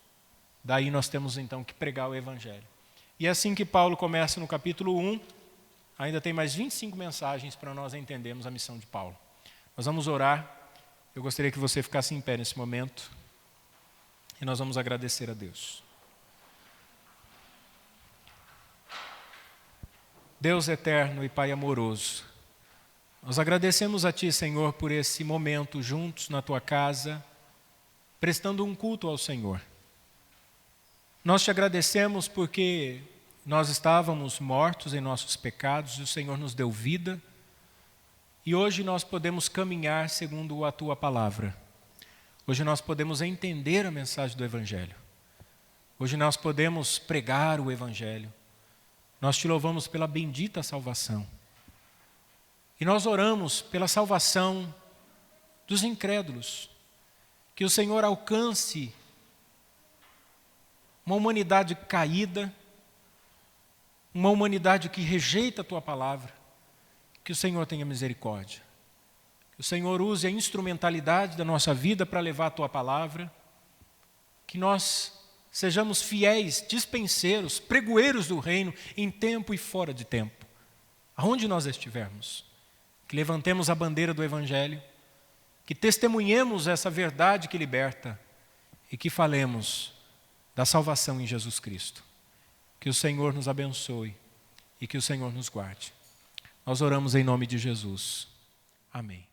Daí nós temos então que pregar o Evangelho. E é assim que Paulo começa no capítulo 1, ainda tem mais 25 mensagens para nós entendermos a missão de Paulo. Nós vamos orar, eu gostaria que você ficasse em pé nesse momento, e nós vamos agradecer a Deus. Deus eterno e Pai amoroso, nós agradecemos a Ti, Senhor, por esse momento juntos na Tua casa, prestando um culto ao Senhor. Nós Te agradecemos porque nós estávamos mortos em nossos pecados e o Senhor nos deu vida. E hoje nós podemos caminhar segundo a Tua palavra. Hoje nós podemos entender a mensagem do Evangelho. Hoje nós podemos pregar o Evangelho. Nós Te louvamos pela bendita salvação. E nós oramos pela salvação dos incrédulos. Que o Senhor alcance uma humanidade caída, uma humanidade que rejeita a Tua palavra. Que o Senhor tenha misericórdia. Que o Senhor use a instrumentalidade da nossa vida para levar a Tua palavra. Que nós sejamos fiéis, dispenseiros, pregoeiros do reino, em tempo e fora de tempo, aonde nós estivermos. Que levantemos a bandeira do Evangelho, que testemunhemos essa verdade que liberta e que falemos da salvação em Jesus Cristo. Que o Senhor nos abençoe e que o Senhor nos guarde. Nós oramos em nome de Jesus. Amém.